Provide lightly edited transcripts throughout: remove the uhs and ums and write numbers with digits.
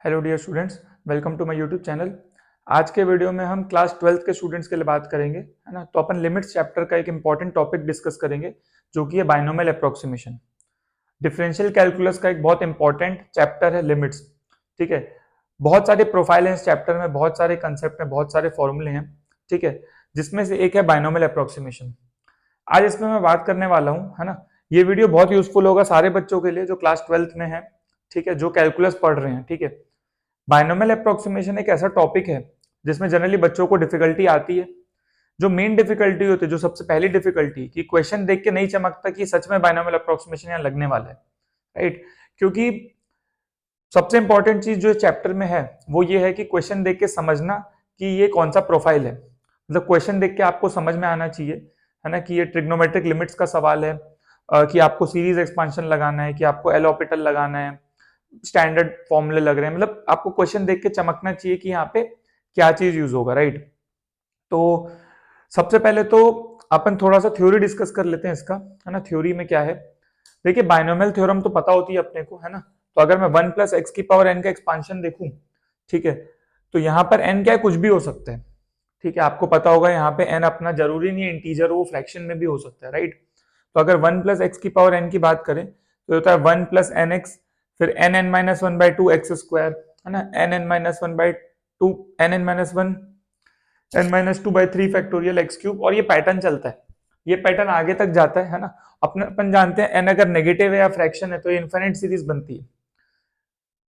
Hello dear students, welcome to my YouTube channel. आज के video में हम क्लास 12th के स्टूडेंट्स के लिए बात करेंगे, है ना। तो अपन लिमिट्स चैप्टर का एक इंपॉर्टेंट टॉपिक डिस्कस करेंगे जो कि है बाइनोमियल अप्रोक्सीमेशन। डिफरेंशियल कैलकुलस का एक बहुत इंपॉर्टेंट चैप्टर है लिमिट्स। ठीक है, बहुत सारे प्रोफाइल हैं इस चैप्टर में, बहुत सारे कंसेप्ट हैं, बहुत सारे फॉर्मूले हैं। ठीक है, जिसमें से एक है बाइनोमियल अप्रोक्सीमेशन। आज इसमें मैं बात करने वाला हूँ, है ना। ये वीडियो बहुत यूजफुल होगा सारे बच्चों के लिए जो क्लास 12th में है। ठीक है, जो कैलकुलस पढ़ रहे हैं। ठीक है, बाइनोमियल अप्रोक्सीमेशन एक ऐसा टॉपिक है जिसमें जनरली बच्चों को डिफिकल्टी आती है। जो मेन डिफिकल्टी होती है, जो सबसे पहली डिफिकल्टी, कि क्वेश्चन देख के नहीं चमकता कि सच में बाइनोमियल अप्रोक्सीमेशन यहाँ लगने वाला है, राइट। क्योंकि सबसे इंपॉर्टेंट चीज जो चैप्टर में है वो ये है कि क्वेश्चन देख के समझना कि ये कौन सा प्रोफाइल है। मतलब क्वेश्चन देख के आपको समझ में आना चाहिए, है ना, कि ये ट्रिग्नोमेट्रिक लिमिट्स का सवाल है, कि आपको सीरीज एक्सपांशन लगाना है, कि आपको एल ऑर्बिटल लगाना है, स्टैंडर्ड फॉर्मूले लग रहे हैं। मतलब आपको क्वेश्चन देख के चमकना चाहिए कि यहाँ पे क्या चीज यूज होगा, राइट। तो सबसे पहले तो अपन थोड़ा सा थ्योरी डिस्कस कर लेते हैं इसका, है ना। थ्योरी में क्या है, देखिए बाइनोमियल थ्योरम तो पता होती है अपने को, है ना। तो अगर मैं 1 प्लस एक्स की पावर एन का एक्सपांशन देखूं, ठीक है, तो यहाँ पर एन क्या है, कुछ भी हो सकता है। ठीक है, आपको पता होगा यहाँ पे एन अपना जरूरी नहीं है इंटीजर, वो फ्रैक्शन में भी हो सकता है, राइट। तो अगर 1 प्लस एक्स की पावर एन की बात करें तो होता है 1 प्लस एन एक्स, फिर N N minus one by two X square, है ना, N N minus one by two, N N minus one, N minus two by three factorial X cube. और ये पैटर्न चलता है, ये पैटर्न आगे तक जाता है ना। अपन जानते हैं एन अगर नेगेटिव है या फ्रैक्शन है तो ये इन्फिनिट सीरीज बनती है।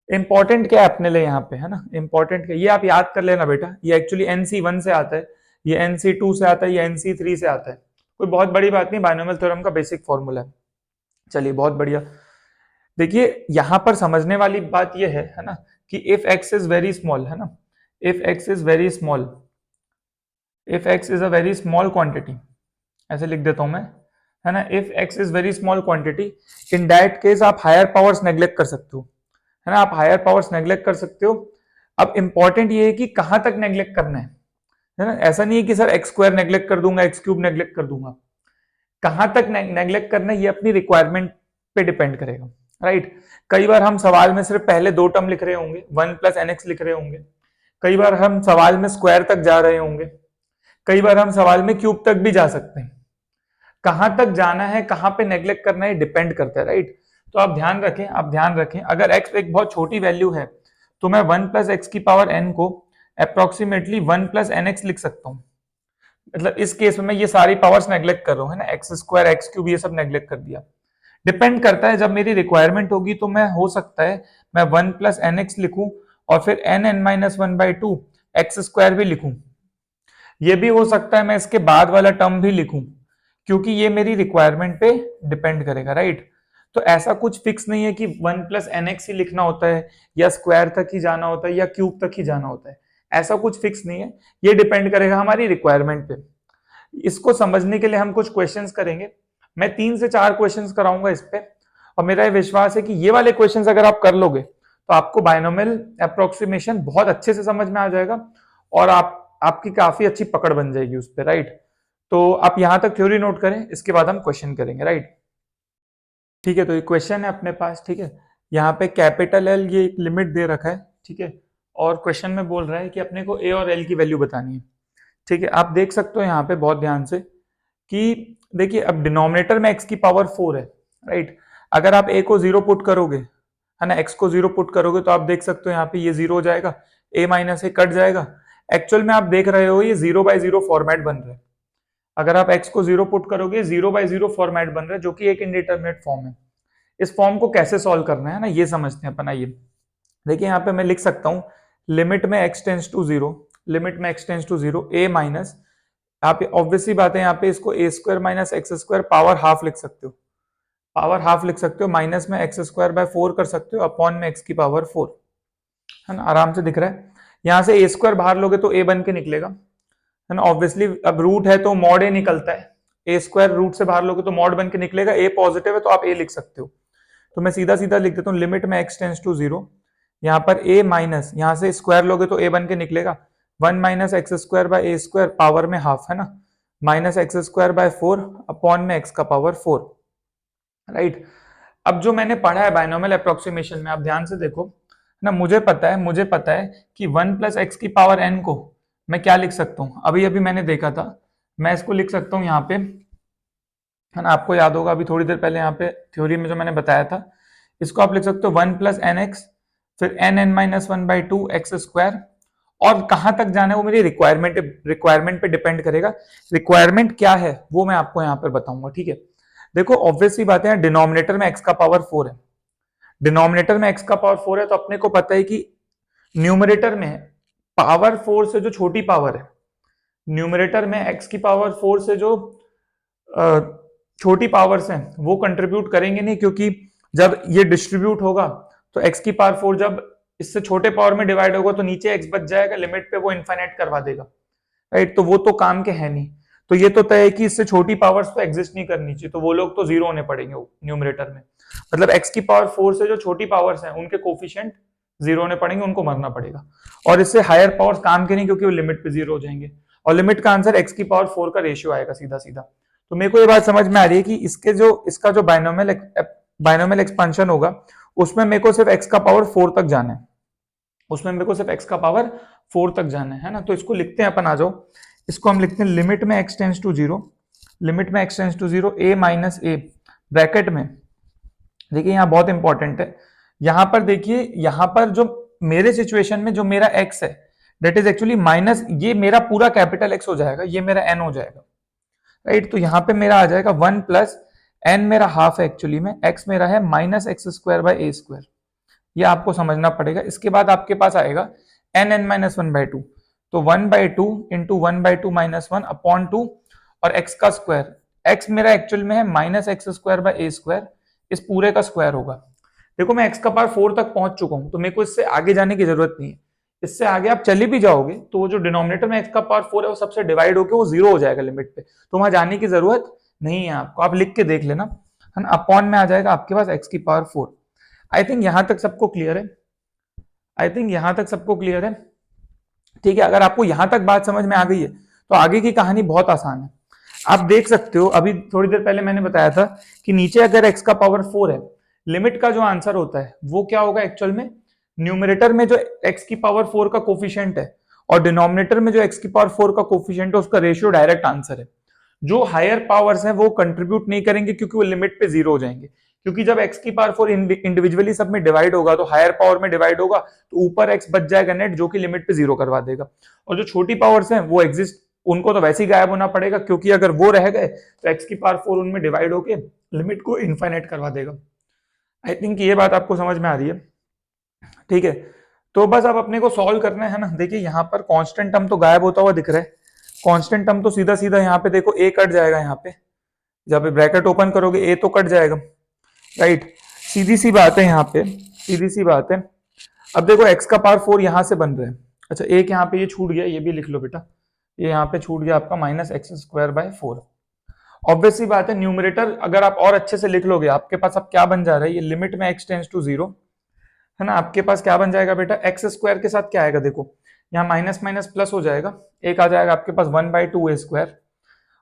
इंपॉर्टेंट क्या है अपने लिए यहाँ पे, है ना, इंपॉर्टेंट क्या, ये आप याद कर लेना बेटा, ये एक्चुअली NC1 से आता है, ये NC2 से आता है, ये NC3 से आता है। कोई बहुत बड़ी बात नहीं, बाइनोमियल थ्योरम का बेसिक फॉर्मूला है। चलिए बहुत बढ़िया। देखिए यहां पर समझने वाली बात यह है ना, कि if x is very small, है ना, if x is very small, if x is a very small quantity, ऐसे लिख देता हूं मैं, है ना। If x is very small quantity, in that case आप हायर पावर्स नेग्लेक्ट कर सकते हो, है ना, आप हायर पावर्स नेग्लेक्ट कर सकते हो। अब इंपॉर्टेंट ये है कि कहां तक नेग्लेक्ट करना है ना। ऐसा नहीं है कि सर एक्स स्क्वायर नेग्लेक्ट कर दूंगा, एक्स क्यूब नेग्लेक्ट कर दूंगा। कहां तक नेग्लेक्ट करना है ये अपनी रिक्वायरमेंट पे डिपेंड करेगा, राइट। कई बार हम सवाल में सिर्फ पहले दो टर्म लिख रहे होंगे, 1 प्लस एन एक्स लिख रहे होंगे। कई बार हम सवाल में स्क्वायर तक जा रहे होंगे, कई बार हम सवाल में क्यूब तक भी जा सकते हैं। कहां तक जाना है, कहां पे नेग्लेक्ट करना है, डिपेंड करता है, राइट। तो आप ध्यान रखें, आप ध्यान रखें, अगर एक्स एक बहुत छोटी वैल्यू है तो मैं 1 प्लस एक्स की पावर एन को अप्रोक्सीमेटली 1 प्लस एन एक्स लिख सकता हूं। मतलब इस केस में मैं ये सारी पावर्स नेग्लेक्ट कर रहा हूं, है ना, एक्स स्क्वायर एक्स क्यूब ये सब नेग्लेक्ट कर दिया। डिपेंड करता है, जब मेरी रिक्वायरमेंट होगी तो मैं, हो सकता है मैं 1 प्लस एन एक्स लिखूं और फिर N N minus one by two X square भी लिखूं। ये भी हो सकता है मैं इसके बाद वाला टर्म भी लिखूं, क्योंकि ये मेरी रिक्वायरमेंट पे डिपेंड करेगा, राइट। तो ऐसा कुछ फिक्स नहीं है कि 1 प्लस एन एक्स ही लिखना होता है, या स्क्वायर तक ही जाना होता है, या क्यूब तक ही जाना होता है। ऐसा कुछ फिक्स नहीं है, ये डिपेंड करेगा हमारी रिक्वायरमेंट पे। इसको समझने के लिए हम कुछ क्वेश्चंस करेंगे। मैं 3 से 4 क्वेश्चंस कराऊंगा इस पे, और मेरा ये विश्वास है कि ये वाले क्वेश्चंस अगर आप कर लोगे तो आपको बाइनोमियल अप्रोक्सीमेशन बहुत अच्छे से समझ में आ जाएगा, और आपकी काफी अच्छी पकड़ बन जाएगी उस पर, राइट। तो आप यहां तक थ्योरी नोट करें, इसके बाद हम क्वेश्चन करेंगे, राइट। ठीक है, तो ये क्वेश्चन है अपने पास, ठीक है। यहाँ पे कैपिटल एल ये एक लिमिट दे रखा है, ठीक है। और क्वेश्चन में बोल रहा है कि अपने को ए और एल की वैल्यू बतानी है। ठीक है, आप देख सकते हो यहाँ पे बहुत ध्यान से कि देखिए अब डिनोमिनेटर में एक्स की पावर 4 है, राइट। अगर आप ए को 0 पुट करोगे, है ना, एक्स को 0 पुट करोगे तो आप देख सकते हो यहाँ पे ये 0 हो जाएगा, ए माइनस ए कट जाएगा। एक्चुअल में आप देख रहे हो ये 0/0 फॉर्मेट बन रहा है। अगर आप एक्स को 0 पुट करोगे 0/0 फॉर्मेट बन रहा है, जो कि एक इंडिटरमिनेट फॉर्म है। इस फॉर्म को कैसे सॉल्व करना है ना, ये समझते हैं अपन। आइए देखिए, यहाँ पे मैं लिख सकता हूँ लिमिट में X tends to zero, limit में X tends to zero, A minus, आप ऑब्वियसली बात है यहाँ पे इसको A square minus X square power half लिख सकते हो, पावर हाफ लिख सकते हो, माइनस में एक्स स्क्वायर बाय 4 कर सकते हो, अपॉन में एक्स की पावर 4, है ना, आराम से दिख रहा है। यहाँ से ए स्क्वायर बाहर लोगे तो ए बन के निकलेगा, है ना, ऑब्वियसली अब रूट है तो मॉड ए निकलता है, ए स्क्वायर रूट से बाहर लोगे तो मॉड बन के निकलेगा, ए पॉजिटिव है तो आप ए लिख सकते हो। तो मैं सीधा सीधा लिख देता हूँ लिमिट में एक्स टेंस टू जीरो, यहाँ पर ए माइनस, यहाँ से स्क्वायर लोगे तो ए बन के निकलेगा 1 minus X square by A square power में हाफ, है ना, minus X square by 4 upon में एक्स का पावर 4, राइट। अब जो मैंने पढ़ा है बाइनोमियल अप्रोक्सीमेशन में, आप ध्यान से देखो ना मुझे पता है कि 1 + x⁴n को मैं क्या लिख सकता हूँ, अभी अभी मैंने देखा था, मैं इसको लिख सकता हूँ यहाँ पे, है ना, आपको याद होगा अभी थोड़ी देर पहले यहाँ पे थ्योरी में जो मैंने बताया था, इसको आप लिख सकते हो 1 + nx, फिर n(n−1/2)x²। और कहां तक जाना है वो मेरी रिक्वायरमेंट पे डिपेंड करेगा। रिक्वायरमेंट क्या है वो मैं आपको यहाँ पर बताऊंगा, ठीक है। देखो ऑब्वियस सी बात है, डिनोमिनेटर में x⁴ है, डिनोमिनेटर में x⁴ है, तो अपने को पता है कि न्यूमरेटर में पावर 4 से जो छोटी पावर है, न्यूमरेटर में x⁴ से जो छोटी पावर्स हैं वो कंट्रीब्यूट करेंगे नहीं, क्योंकि जब ये डिस्ट्रीब्यूट होगा तो x⁴ जब इससे छोटे पावर में डिवाइड होगा तो न्नीचे x बच जाएगा, लिमिट पे वो इनफाइनाइट करवा देगा, राइट। तो वो तो काम के है नहीं, तो ये तो तय है कि इससे छोटी पावर्स तो एग्जिस्ट नहीं करनी चाहिए, तो वो लोग तो जीरो होने पड़ेंगे न्यूमरेटर में। मतलब x⁴ से जो छोटी पावर्स हैं उनके कोफिशिएंट जीरो होने पड़ेंगे, उनको मरना पड़ेगा। और इससे हायर पावर्स काम के नहीं, क्योंकि वो लिमिट पे जीरो हो जाएंगे, और लिमिट का आंसर x⁴ का रेशियो आएगा सीधा सीधा। तो मेरे को ये बात समझ में आ रही है कि इसका जो बाइनोमियल एक्सपेंशन होगा उसमें मेरे को सिर्फ x⁴ तक जाना है, उसमें मेरे को सिर्फ x⁴ तक जाना है ना। तो इसको लिखते हैं अपन, आ जाओ, इसको हम लिखते हैं लिमिट में x टेंड्स टू 0, लिमिट में x tends to 0 a-a bracket में। देखिए यहाँ बहुत इंपॉर्टेंट है, यहां पर देखिए, यहां पर जो मेरे सिचुएशन में जो मेरा x है दैट इज एक्चुअली माइनस, ये मेरा पूरा कैपिटल x हो जाएगा, ये मेरा n हो जाएगा, राइट। तो यहाँ पे मेरा आ जाएगा 1 + n, मेरा हाफ है एक्चुअली में, x मेरा है -x²/a², ये आपको समझना पड़ेगा। इसके बाद आपके पास आएगा n(n−1/2), तो 1/2 इंटू 1/2 - 1/2 और x का स्क्वायर, x मेरा एक्चुअल में है -x²/a², इस पूरे का स्क्वायर होगा। देखो मैं x⁴ तक पहुंच चुका हूं, तो मेरे को इससे आगे जाने की जरूरत नहीं है, इससे आगे आप चले भी जाओगे तो वो जो डिनोमिनेटर में x⁴ है वो सबसे डिवाइड होकर वो जीरो हो जाएगा लिमिट पे, तो वहां जाने की जरूरत नहीं है आपको, आप लिख के देख लेना, है ना। अपॉन में आ जाएगा आपके पास x⁴। आई थिंक यहां तक सबको क्लियर है, आई थिंक यहां तक सबको क्लियर है, ठीक है। अगर आपको यहां तक बात समझ में आ गई है तो आगे की कहानी बहुत आसान है। आप देख सकते हो, अभी थोड़ी देर पहले मैंने बताया था कि नीचे अगर x⁴ है, लिमिट का जो आंसर होता है वो क्या होगा एक्चुअल में, न्यूमरेटर में जो x⁴ का कोफिशिएंट है और डिनोमिनेटर में जो x⁴ का कोफिशिएंट है उसका रेशियो डायरेक्ट आंसर है। जो हायर पावर्स हैं वो कंट्रीब्यूट नहीं करेंगे क्योंकि वो लिमिट पे जीरो हो जाएंगे, क्योंकि जब x⁴ इंडिविजुअली सब में डिवाइड होगा तो हायर पावर में डिवाइड होगा तो ऊपर x बच जाएगा नेट, जो कि लिमिट पे जीरो करवा देगा। और जो छोटी पावर्स हैं वो एग्जिस्ट, उनको तो वैसे ही गायब होना पड़ेगा, क्योंकि अगर वो रह गए तो x⁴ उनमें डिवाइड होके लिमिट को इनफाइनाइट करवा देगा। आई थिंक ये बात आपको समझ में आ रही है, ठीक है। तो बस अब अपने को सॉल्व करना है ना। देखिए यहाँ पर कांस्टेंट टर्म तो गायब होता हुआ दिख रहा है, कांस्टेंट टर्म तो सीधा सीधा यहाँ पे देखो a कट जाएगा, यहाँ पे जब ब्रैकेट ओपन करोगे a तो कट जाएगा, राइट। सीधी सी बात है यहाँ पे, सीधी सी बात है। अब देखो x⁴ यहाँ से बन रहा है, अच्छा एक यहाँ पे ये छूट गया, ये भी लिख लो बेटा, ये यहाँ पे छूट गया आपका -x²/4। ऑब्वियस सी बात है, न्यूमरेटर अगर आप और अच्छे से लिख लोगे आपके पास अब क्या बन जा रहा है, ये लिमिट में x टेंड्स टू 0, है ना। आपके पास क्या बन जाएगा बेटा, x² के साथ क्या आएगा, देखो यहाँ माइनस माइनस प्लस हो जाएगा, एक आ जाएगा आपके पास 1/2a²,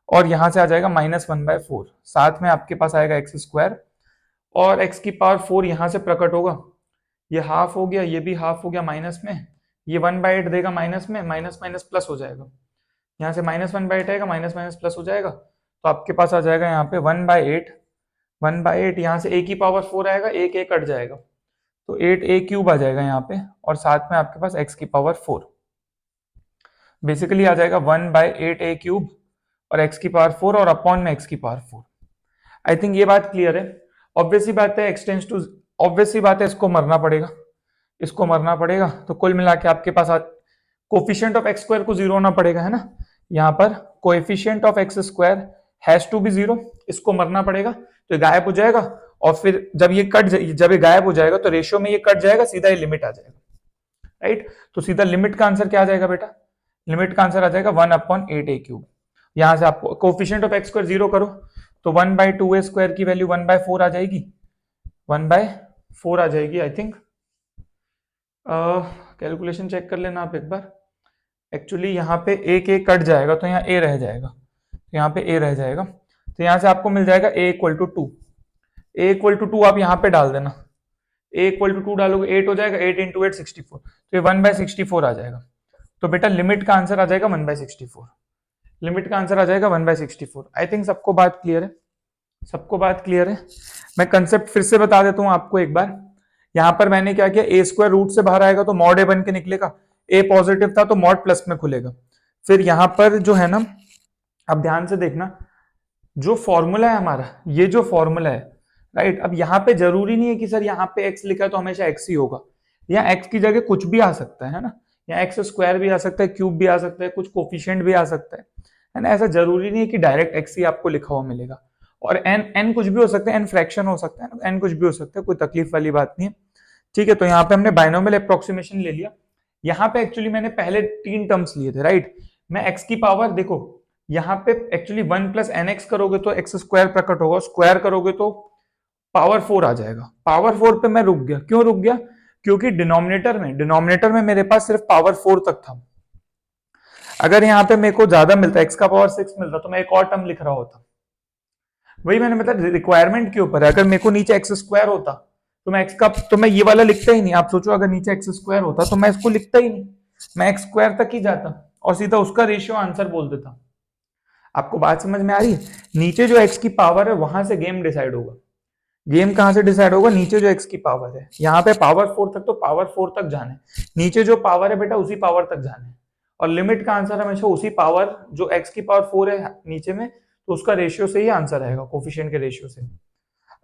और यहां से आ जाएगा -1/4, साथ में आपके पास आएगा x², और x⁴ यहां से प्रकट होगा, ये हाफ हो गया, ये भी हाफ हो गया माइनस में, ये 1/8 देगा माइनस में, माइनस माइनस प्लस हो जाएगा, यहाँ से -1/8 आएगा, माइनस माइनस प्लस हो जाएगा, तो आपके पास आ जाएगा यहाँ पे 1/8 यहाँ से a⁴ आएगा, एक एक कट जाएगा, तो 8a³ आ जाएगा यहाँ पे, और साथ में आपके पास x⁴ बेसिकली आ जाएगा 1/8a³ और x⁴ और अपॉन में x⁴। आई थिंक ये बात क्लियर है। ऑब्वियस सी बात है एक्सटेंस टू, ऑब्वियस सी बात है इसको मरना पड़ेगा, इसको मरना पड़ेगा, तो कुल मिला के आपके पास कोफिशिएंट ऑफ x² को 0 होना पड़ेगा, है ना। यहाँ पर coefficient of x² has to be 0, इसको मरना पड़ेगा, तो गायब हो जाएगा, और फिर जब ये गायब हो जाएगा तो रेशियो में ये कट जाएगा, सीधा ये लिमिट आ जाएगा, राइट। तो सीधा लिमिट का आंसर क्या आ जाएगा बेटा, लिमिट का आंसर आ जाएगा 1/8a³। यहां से आपको कोफिशिएंट ऑफ x² 0 करो तो 1/2a² की वैल्यू 1/4 आ जाएगी, 1/4 आ जाएगी। आई थिंक कैलकुलेशन चेक कर लेना आप एक बार, एक्चुअली यहाँ पे एक एक कट जाएगा तो यहाँ a रह जाएगा, तो यहाँ पे a रह जाएगा, तो यहाँ से आपको मिल जाएगा a = 2, a = 2 आप यहाँ पे डाल देना, ए इक्वल टू 2 डालोगे 8 हो जाएगा, 8 इंटू 8 64, तो ये 1/64 आ जाएगा। तो बेटा लिमिट का आंसर आ जाएगा 1/64, लिमिट का आंसर आ जाएगा 1/64। आई थिंक सबको बात क्लियर है, सबको बात क्लियर है। मैं कंसेप्ट फिर से बता देता हूं आपको एक बार। यहां पर मैंने क्या किया, ए स्क्वायर रूट से बाहर आएगा तो मॉड ए बन के निकलेगा, ए पॉजिटिव था तो मॉड प्लस में खुलेगा। फिर यहां पर जो है ना, अब ध्यान से देखना, जो फॉर्मूला है हमारा, ये जो फॉर्मूला है राइट, अब यहाँ पे जरूरी नहीं है कि सर यहाँ पे x लिखा है तो हमेशा x ही होगा, या x की जगह कुछ भी आ सकता है ना, या एक्स स्क्वायर भी आ सकता है, क्यूब भी आ सकता है, कुछ कोफिशिएंट भी आ सकता है ना। ऐसा जरूरी नहीं है कि डायरेक्ट x ही आपको लिखा हुआ मिलेगा, और n कुछ भी हो सकता है, n फ्रैक्शन हो सकता है ना, n कुछ भी हो सकता है, कोई तकलीफ वाली बात नहीं है। ठीक है, तो यहाँ पे हमने बाइनोमियल अप्रोक्सीमेशन ले लिया। यहाँ पे एक्चुअली मैंने पहले 3 टर्म्स लिए थे राइट। मैं x की पावर देखो, यहाँ पे एक्चुअली 1 प्लस एन एक्स करोगे तो एक्स स्क्वायर प्रकट होगा, स्क्वायर करोगे तो पावर 4 आ जाएगा। पावर 4 पे मैं रुक गया, क्यों रुक गया, क्योंकि डिनोमिनेटर में मेरे पास सिर्फ पावर 4 तक था। अगर यहाँ पे मेरे को ज्यादा मिलता, एक्स का पावर 6 मिलता, तो मैं एक और टर्म लिख रहा होता। वही मैंने मतलब रिक्वायरमेंट के ऊपर है। अगर मेरे को नीचे एक्स स्क्वायर होता तो मैं एक्स का, तो मैं ये वाला लिखता ही नहीं। आप सोचो अगर नीचे एक्स स्क्वायर होता तो मैं इसको लिखता ही नहीं, मैं एक्स स्क्वायर तक ही जाता और सीधा उसका रेशियो आंसर बोल देता। आपको बात समझ में आ रही है? नीचे जो एक्स की पावर है वहां से गेम डिसाइड होगा। गेम कहां से डिसाइड होगा, नीचे जो एक्स की पावर है, यहाँ पे पावर 4 तक, तो पावर 4 तक जाना है, नीचे जो पावर है बेटा उसी पावर तक जाना है। और लिमिट का आंसर हमेशा उसी पावर, जो एक्स की पावर 4 है नीचे में, तो उसका रेशियो से ही आंसर आएगा, कोफिशिएंट के रेशियो से।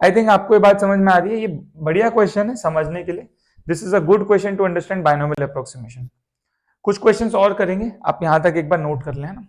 आई थिंक आपको ये बात समझ में आ रही है। ये बढ़िया क्वेश्चन है समझने के लिए। This is a good question to understand binomial approximation. कुछ क्वेश्चंस और करेंगे, आप यहां तक एक बार नोट कर लें ना।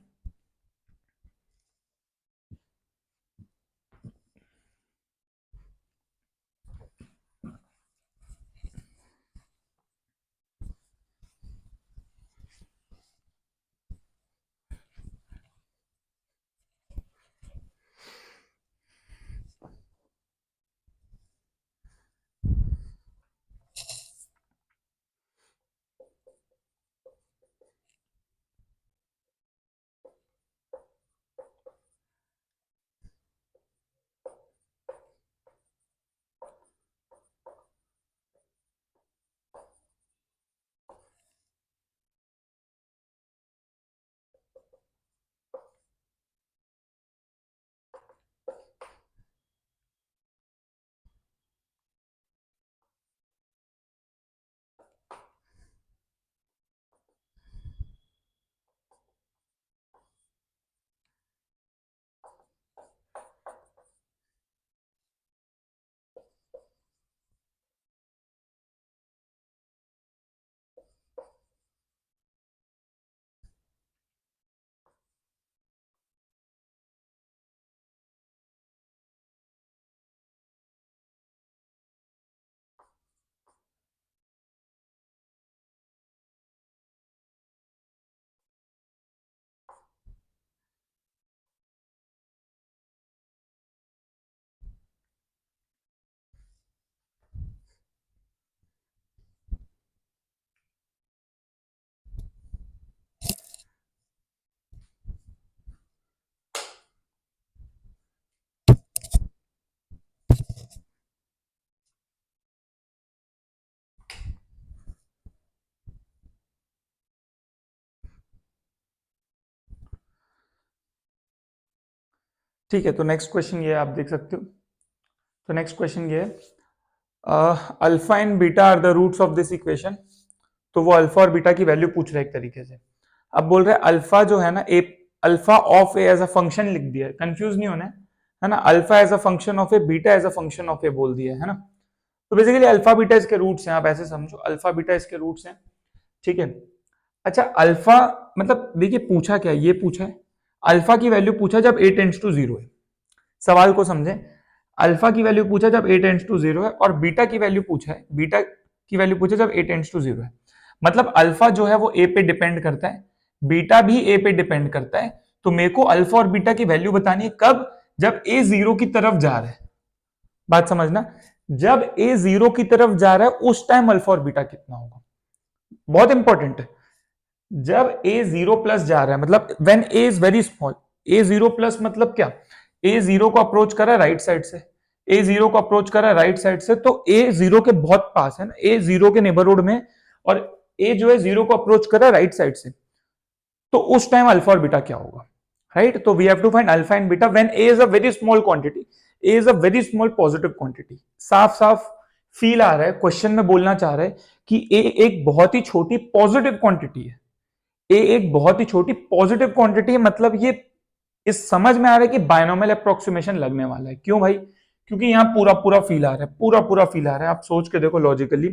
ठीक है, तो नेक्स्ट क्वेश्चन ये आप देख सकते हो। तो नेक्स्ट क्वेश्चन ये है, alpha and beta are the roots of this equation. तो वो अल्फा और बीटा की वैल्यू पूछ रहा है एक तरीके से। अब बोल रहे हैं अल्फा जो है ना, A alpha of A as a function लिख दिया है, कंफ्यूज नहीं होना है ना। Alpha as a function of A, beta as a function of A बोल दिया है ना। तो बेसिकली अल्फा बीटा इसके रूट्स हैं, आप ऐसे समझो, अल्फा बीटा इसके रूट्स हैं। ठीक है, अच्छा अल्फा मतलब देखिए पूछा क्या, ये पूछा है अल्फा की वैल्यू पूछा जब ए टेंड्स टू 0 है। सवाल को समझें, अल्फा की वैल्यू पूछा जब ए टेंड्स टू 0 है, और बीटा की वैल्यू पूछा है, बीटा की वैल्यू पूछा जब ए टेंड्स टू 0 है। मतलब अल्फा जो है वो ए पे डिपेंड करता है, बीटा भी ए पे डिपेंड करता है। तो मेरे को अल्फा और बीटा की वैल्यू बतानी है कब, जब ए 0 की तरफ जा रहा है। बात समझना, जब ए 0 की तरफ जा रहा है उस टाइम अल्फा और बीटा कितना होगा, बहुत इंपॉर्टेंट है। जब ए 0 प्लस जा रहा है, मतलब when A is very small, A 0 plus मतलब क्या, ए 0 को अप्रोच कर रहा है राइट साइड से, ए जीरो को अप्रोच कर रहा है राइट साइड से, तो ए जीरो के बहुत पास है ना, ए जीरो के नेबरहुड में, और ए जो है जीरो को अप्रोच कर रहा है राइट साइड से, तो उस टाइम अल्फा और बीटा क्या होगा, राइट? तो we have to find alpha and beta when A is a very small quantity, A is a very small positive quantity. साफ साफ फील आ रहा है, क्वेश्चन में बोलना चाह रहे हैं कि ए एक बहुत ही छोटी पॉजिटिव क्वांटिटी है, ए एक बहुत ही छोटी पॉजिटिव क्वांटिटी है, मतलब ये इस समझ में आ रहा है कि बायनोमियल अप्रोक्सीमेशन लगने वाला है। क्यों भाई? क्योंकि यहां पूरा पूरा फील आ रहा है, पूरा पूरा फील आ रहा है। आप सोच के देखो लॉजिकली,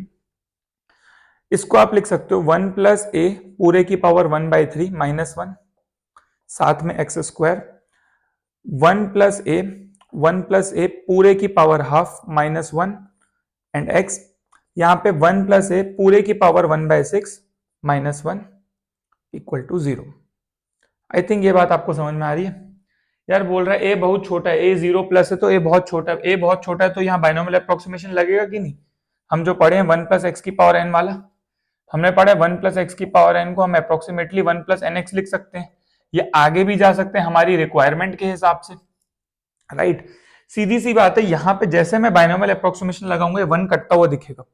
इसको आप लिख सकते हो 1 प्लस ए पूरे की पावर 1/3 -1, साथ में एक्स स्क्वायर, 1 प्लस ए पूरे की पावर हाफ -1 एंड एक्स, यहां पे 1 प्लस ए पूरे की power 1/6 -1 equal to 0। I think ये बात आपको समझ में आ रही है। यार बोल रहा है ए बहुत छोटा है, ए 0 प्लस है तो ए बहुत छोटा है, ए बहुत छोटा है तो यहाँ बाइनोमियल अप्रोक्सीमेशन लगेगा कि नहीं? हम जो पढ़े हैं 1 प्लस एक्स की पावर एन वाला, हमने पढ़ा है 1 प्लस एक्स की पावर एन को हम अप्रोक्सीमेटली 1 प्लस एन एक्स लिख सकते हैं, ये आगे भी जा सकते हैं हमारी रिक्वायरमेंट के हिसाब से, राइट? सीधी सी बात है, यहाँ पे जैसे मैं बाइनोमियल अप्रोक्सीमेशन लगाऊंगा 1 कटता हुआ दिखेगा।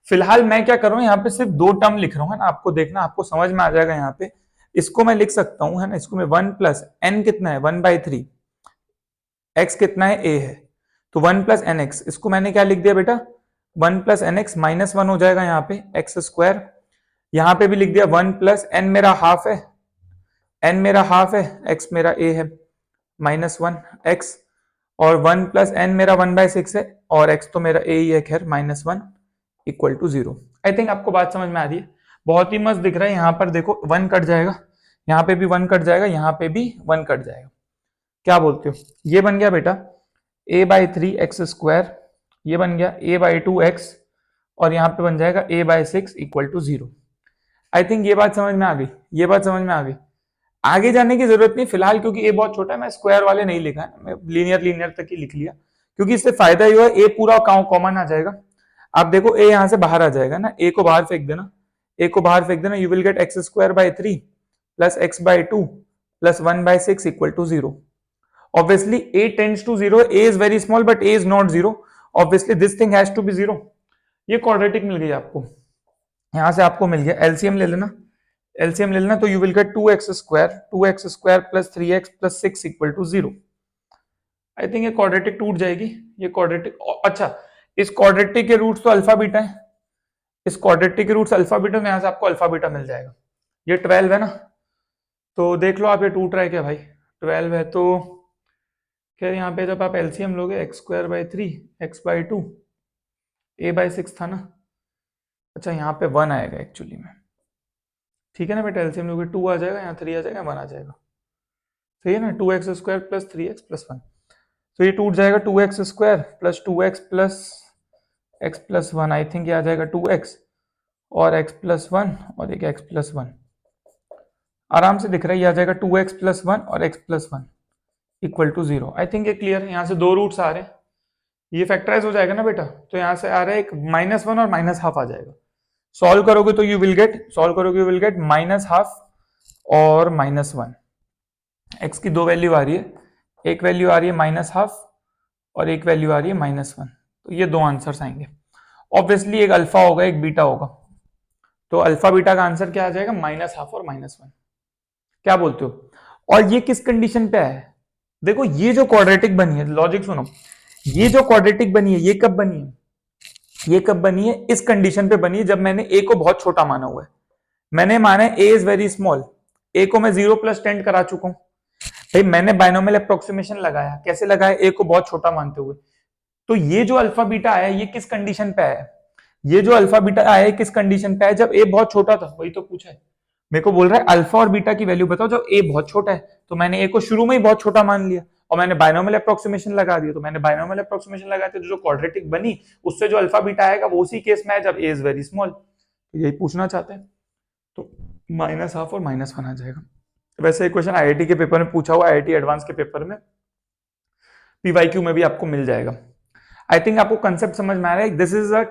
फिलहाल मैं क्या कर रहा हूँ, यहाँ पे सिर्फ 2 टर्म लिख रहा हूँ, है ना, आपको देखना, आपको समझ में आ जाएगा। यहाँ पे इसको मैं लिख सकता हूँ, है ना, इसको मैं 1 प्लस एन कितना है 1/3, एक्स कितना है ए है, तो 1 प्लस एन एक्स, इसको मैंने क्या लिख दिया बेटा 1 प्लस एन एक्स -1 हो जाएगा यहाँ पे एक्स स्क्वायर, यहाँ पे भी लिख दिया 1 प्लस एन मेरा हाफ है, एन मेरा हाफ है, एक्स मेरा ए है -1 एक्स, और 1 प्लस एन मेरा 1/6 है, और एक्स तो मेरा ए ही है खैर -1 इक्वल टू 0। आई थिंक आपको बात समझ में आ रही है, बहुत ही मस्त दिख रहा है। यहाँ पर देखो 1 कट जाएगा, यहाँ पे भी 1 कट जाएगा, यहाँ पे भी 1 कट जाएगा। क्या बोलते हो? ये बन गया बेटा a/3 एक्स स्क्वायर, ये बन गया a/2 एक्स, और यहाँ पे बन जाएगा a/6 equal to 0। I think ये बात समझ में आ गई, ये बात समझ में आ गई। आगे जाने की जरूरत नहीं फिलहाल, क्योंकि ए बहुत छोटा है, मैं स्क्वायर वाले नहीं लिखा है, मैं लीनियर तक ही लिख लिया, क्योंकि इससे फायदा ये हुआ ए पूरा कॉमन आ जाएगा। आप देखो ए यहां से बाहर आ जाएगा ना, ए को बाहर फेंक देना, ए को बाहर फेंक देना, you will get X square by 3 plus x/2 plus 1/6 equal to 0। Obviously a tends to 0, a is very small but a is not 0, obviously this thing has to be 0। ये क्वाड्रेटिक मिल गई आपको, यहां से आपको मिल गया, एलसीएम ले लेना, LCM ले लेना, तो you will get 2x square plus 3x plus 6 equal to 0। I think ये क्वाड्रेटिक टूट जाएगी, ये क्वाड्रेटिक, अच्छा इस क्वाड्रेटिक के रूट्स तो अल्फा बीटा है, इस क्वाड्रेटिक के रूट्स अल्फा बीटा, में यहां से आपको अल्फा बीटा मिल जाएगा। ये 12 है ना, तो देख लो आप ये टूट रहा है क्या भाई, 12 है तो क्या यहाँ पे जब आप एलसीएम लोगे x²/3 x/2 a/6 था ना, अच्छा यहाँ पे 1 आएगा एक्चुअली में, ठीक है ना बेटा, एलसीएम लोगे 2 आ जाएगा, यहाँ 3 आ जाएगा, 1 आ जाएगा, सही है ना, 2x² प्लस 3x प्लस 1, तो ये टूट जाएगा 2x² plus 2x plus x plus 1, आई थिंक ये आ जाएगा 2x और x प्लस 1 और एक x प्लस 1, आराम से दिख रहा है, ये आ जाएगा 2x प्लस 1 और x plus 1 equal to 0। I think ये क्लियर है, यहाँ से 2 रूट्स आ रहे हैं, ये फैक्टराइज हो जाएगा ना बेटा, तो यहाँ से आ रहा है एक -1 और -½ आ जाएगा, सॉल्व करोगे तो यू विल गेट -½ और -1, x की 2 वैल्यू आ रही है, एक वैल्यू आ रही है -½ और एक वैल्यू आ रही है -1, तो ये 2 आंसर्स आएंगे। ऑब्वियसली एक अल्फा होगा एक बीटा होगा, तो अल्फा बीटा का आंसर क्या आ जाएगा -½ और -1। क्या बोलते हो? और ये किस कंडीशन पे है? देखो ये जो क्वाड्रेटिक बनी है, लॉजिक सुनो, ये जो क्वाड्रेटिक बनी है ये कब बनी है? ये कब बनी है? इस कंडीशन पे बनी है जब मैंने a को बहुत छोटा माना हुआ है, मैंने माना है a is very small, a को मैं 0 प्लस टेंड करा चुका हूं भाई, मैंने बाइनोमियल अप्रोक्सीमेशन लगाया, कैसे लगाया? a को बहुत छोटा मानते हुए। तो ये जो अल्फा बीटा आया ये किस कंडीशन पे आया? ये जो अल्फा बीटा आया किस कंडीशन पे आया? जब a बहुत छोटा था, वही तो पूछा है, मेरे को बोल रहा है अल्फा और बीटा की वैल्यू बताओ जब a बहुत छोटा है, तो मैंने a को शुरू में ही बहुत छोटा मान लिया और मैंने बाइनोमियल अप्रोक्सीमेशन लगा दिया, तो मैंने बाइनोमियल अप्रोक्सीमेशन लगाया तो जो क्वाड्रेटिक बनी उससे जो अल्फा बीटा आएगा वो उसी केस में है जब a इज वेरी स्मॉल, तो यही पूछना चाहते हैं, तो -½ और -1 आ जाएगा। वैसे एक क्वेश्चन आईआईटी के पेपर में पूछा हुआ, आईआईटी एडवांस के पेपर में, पीवाईक्यू में भी आपको मिल जाएगा। आई थिंक आपको कंसेप्ट समझ में आ रहा है, दिस इज अ